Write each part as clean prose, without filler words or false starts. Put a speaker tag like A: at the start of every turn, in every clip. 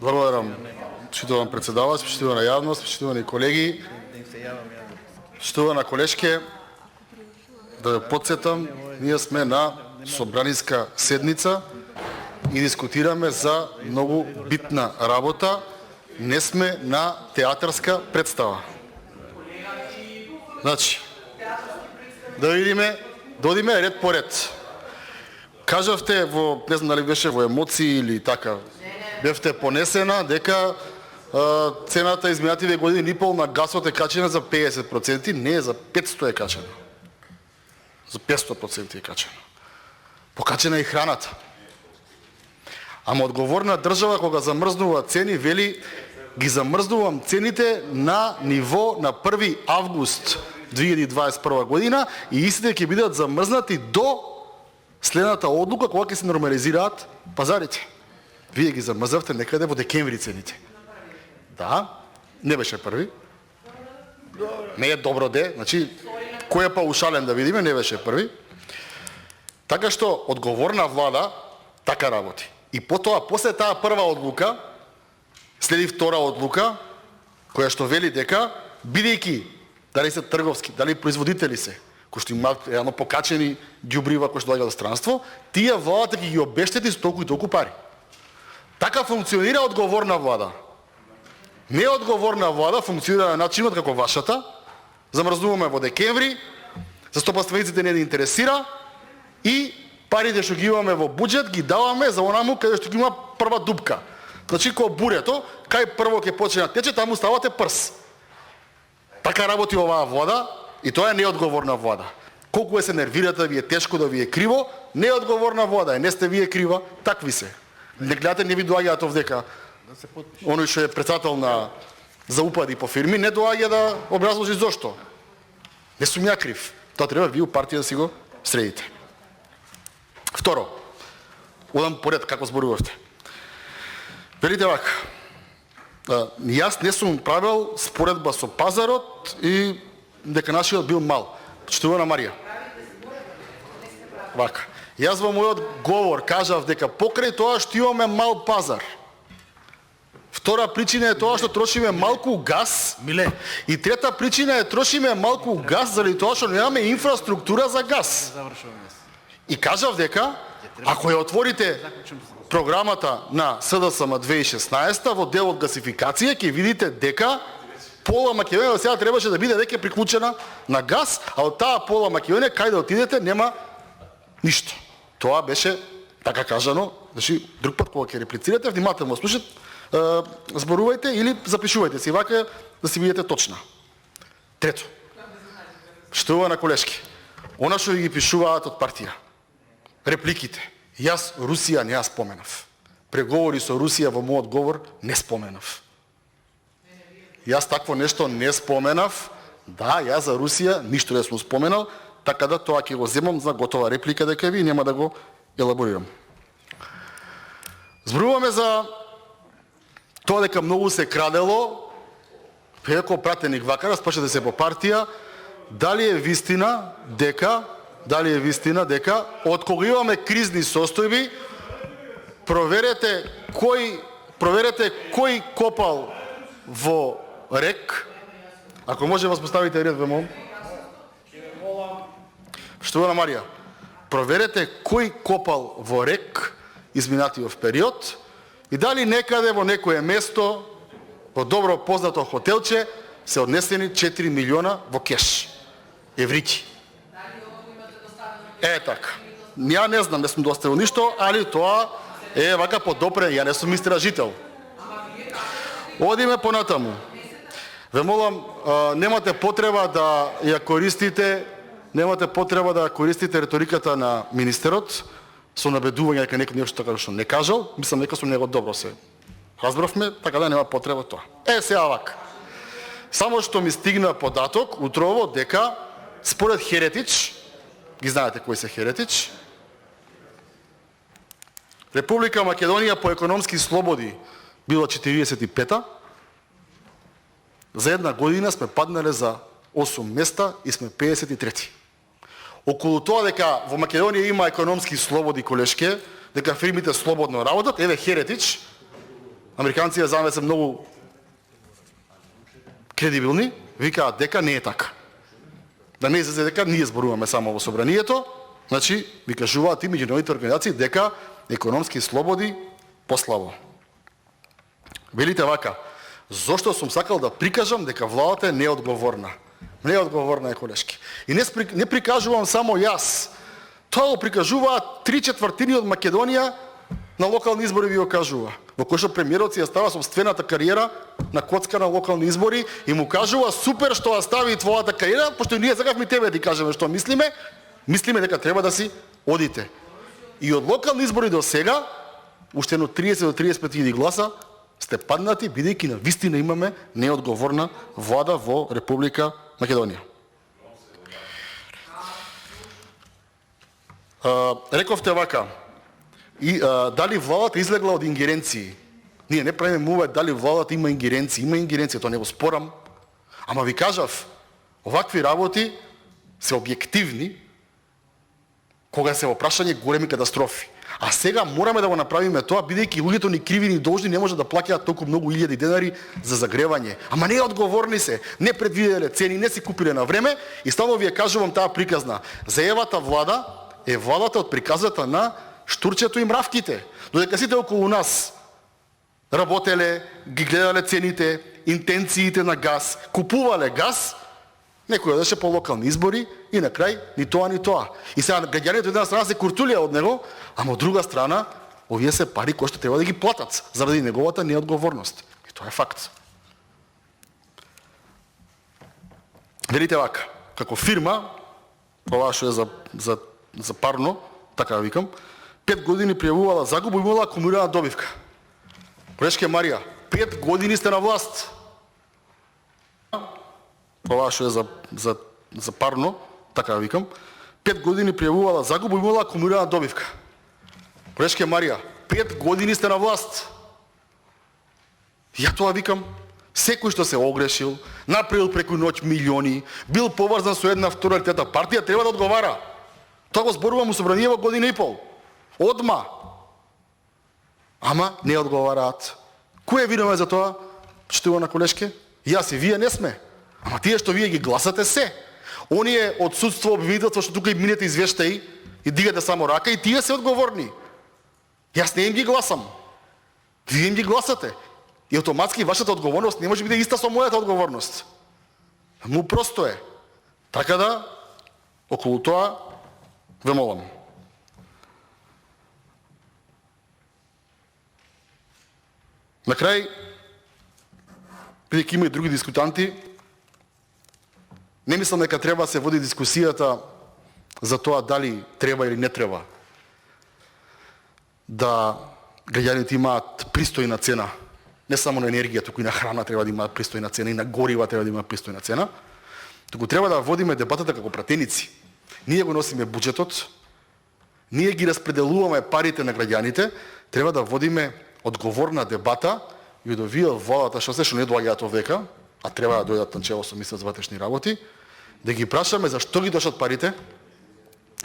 A: Благодарам, почитуван председавач, почитувана јавност, почитувани колеги, почитувана колешке, да ја подсетам, ние сме на собраниска седница и дискутираме за многу битна работа, не сме на театарска представа. Значи, да видиме, додиме ред по ред. Кажавте во, не знам дали беше во емоции или така, бевте понесена дека цената изминативе години и пол на гасот е качена за 50%, не, за 500 е качена. За 500% е качена. Покачена е и храната. Ама одговорна држава кога замрзнува цени, вели ги замрзнувам цените на ниво на 1 август 2021 година и истите ќе бидат замрзнати до следната одлука кога ќе се нормализираат пазарите. Вие ги замрзавте некаде во декември цените. Да, не беше први. Не е добро де, значи кој е паушален да видиме, не беше први. Така што одговорна влада така работи. И потоа, после таа прва одлука, следи втора одлука, која што вели дека, бидејќи, дали се трговски, дали производители се, кои што имаат едно покачени ѓубрива кои што доаѓаат од странство, тие владата ќе ги обештети с толку и толку пари. Така функционира одговорна влада. Неодговорна влада функционира на начинот како вашата. Замрзнуваме во декември, застопанствениците не ни интересира и парите што ги имаме во буџет ги даваме за онаму каде што ги има прва дупка. Значи кој бурето, кај прво ќе почне да тече, таму ставате прс. Така работи оваа влада и тоа е неодговорна влада. Колку се нервирате, ви е тешко да ви е криво, неодговорна влада е, не сте вие крива, такви се. Не гледате, не ви доаѓаат овдека. Оној што е председател на за упади по фирми, не доаѓа да образложи зошто. Не сум ја крив. Тоа треба вие у партија да си го средите. Второ, одам поред како зборувавте. Велите вака, јас не сум правил споредба со пазарот и дека нашиот бил мал. Почитувана Марија. Вака. Јас во мојот говор кажав дека покрај тоа што имаме мал пазар. Втора причина е тоа што трошиме малку газ.
B: Миле.
A: И трета причина е трошиме малку газ заради тоа што немаме инфраструктура за газ. И кажав дека ако ја отворите програмата на СДСМ 2016 во делот гасификација ќе видите дека пола Македонија сега требаше да биде дека приклучена на газ, а од таа пола Македонија кај да отидете нема ништо. Тоа беше така кажано, значи друг пат кога ќе реплицирате, внимателно слушате, зборувајте или запишувајте си вака да си видите точна. Трето. Штува колешки. Она што ги пишуваат од партија. Репликите. Јас Русија не ја споменав. Преговори со Русија во мојот говор не споменав. Јас такво нешто не споменав. Да, јас за Русија ништо не сум споменал, така да тоа ќе го земам за готова реплика дека ви нема да го елаборирам. Зборуваме за тоа дека многу се крадело, преко пратеник вака, распашете се по партија, дали е вистина дека од кога имаме кризни состојби, проверете кој копал во РЕК. Ако може воспоставите ред, ве молам. Штувана Марија, проверете кој копал во РЕК изминатиот период и дали некаде во некое место, во добро познато хотелче, се однесени 4 милиона во кеш. Еврики. Е така. Ја не знам, не сум доставил ништо, али тоа е вака подопрен, ја не сум истражител. Одиме понатаму. Ве молам, немате потреба да ја користите реториката на министерот со набедување дека некој нешто така што не кажал. Мислам дека со него добро се разбравме, така да нема потреба тоа. Сега вака. Само што ми стигна податок утрово дека според Херетич, ги знаете кои се Херетич, Република Македонија по економски слободи била 45-та, за една година сме паднале за 8 места и сме 53-ти. Околу тоа дека во Македонија има економски слободи колешке, дека фирмите слободно работат, еве Херетич, Американците за се многу кредибилни, викаат дека не е така. Да не излезе дека ние зборуваме само во собранието, значи ви кажуваат и меѓународните организации дека економски слободи послабо. Велите вака, зошто сум сакал да прикажам дека владата е неодговорна. Неодговорна е, колешки. И не прикажувам само јас. Тоа го прикажуваат 3/4 од Македонија на локални избори, ви го кажува. Во кој што премиерот си ја става собствената кариера на коцка на локални избори и му кажува супер што ја стави твојата кариера, пошто ние сакавме тебе да ти кажеме што мислиме дека треба да си одите. И од локални избори до сега, уште едно 30 до 35.000 гласа сте паднати, бидејќи на вистина имаме неодговорна влада во Република Македонија. Рековте вака, и дали владата излегла од ингеренции. Ние не правиме муве дали владата има ингеренции. Има ингеренции, тоа не го спорам. Ама ви кажав, овакви работи се објективни кога се во прашање големи катастрофи. А сега мораме да го направиме тоа, бидејќи луѓето ни криви ни должни не може да плаќаат толку многу илјади денари за загревање. Ама не одговорни се, не предвиделе цени, не си купиле на време и стално ви ја кажувам таа приказна. Заевата влада е владата од приказата на штурчето и мравките. Додека сите околу нас работеле, ги гледале цените, интенциите на газ, купувале газ, некој одеше по локални избори и на крај ни тоа, ни тоа. И сега граѓаните од една страна се куртулија од него, ама од друга страна овие се пари кои што треба да ги платат заради неговата неодговорност. И тоа е факт. Велите вака, како фирма, ова што е за парно, така викам, 5 години пријавувала загуба и имала акумулирана добивка. Колешке Марија, 5 години сте на власт. Ова што е за парно, така викам, 5 години пријавувала загуба и имала акумулирана добивка. Колешке Марија, 5 години сте на власт. Ја тоа викам, секој што се огрешил, направил преку ноќ милиони, бил поврзан со една втора или трета партија, треба да одговара. Тоа го зборувам у собрание во година и пол. Одма. Ама не одговараат. Кој е виновен за тоа? Штувана колешке? Јас и вие не сме. Ама тие што вие ги гласате се. Оние од судство, обвинителство што тука и минете извештаи и дигате само рака и тие се одговорни. Јас не им ги гласам. Вие им ги гласате. И автоматски вашата одговорност не може биде иста со мојата одговорност. Му просто е. Така да, околу тоа ве молам. На крај, бидејќи има и други дискутанти, не мислам дека треба да се води дискусијата за тоа дали треба или не треба да граѓаните имаат пристојна цена. Не само на енергија, туку и на храна треба да имаат пристојна цена, и на горива треба да имаат пристојна цена. Туку треба да водиме дебатата како пратеници. Ние го носиме буџетот, ние ги распределуваме парите на граѓаните, треба да водиме одговорна дебата и да вие владата што не доаѓаат овека, а треба да дојдат на чело со министерот за ватрешни работи, да ги прашаме зашто ги дошат парите,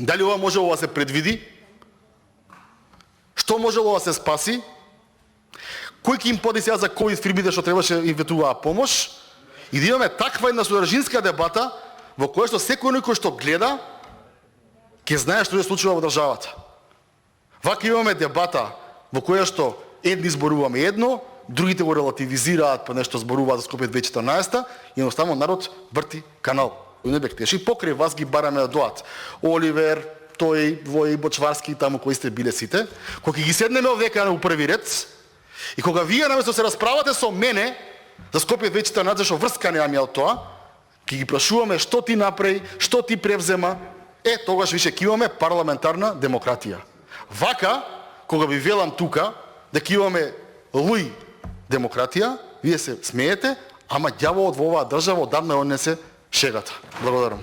A: дали ова можело да се предвиди, што можело да се спаси, кој ќе им поди сега за ковид фирмите што требаше им ветуваа помош, и да имаме таква една содржинска дебата во која што секој кој што гледа ќе знае што се случува во државата. Вака имаме дебата во која што едни зборуваме едно, другите го релативизираат, па нешто зборуваат за Скопје 2014, и едноставно народ врти канал. И не бектеше, и покрај вас ги бараме да доат. Оливер, тој, Вој, Бочварски, таму кои сте биле сите, кога ги седнеме овека на први ред, и кога вие наместо се расправате со мене за Скопје 2014, што врска немам ја од тоа, ќе ги прашуваме што ти направи, што ти превзема, тогаш више ќе имаме парламентарна демократија. Вака, кога ви велам тука, дека имаме луј демократија, вие се смеете, ама ѓаволот во оваа држава одамна ја однесе шегата. Благодарам.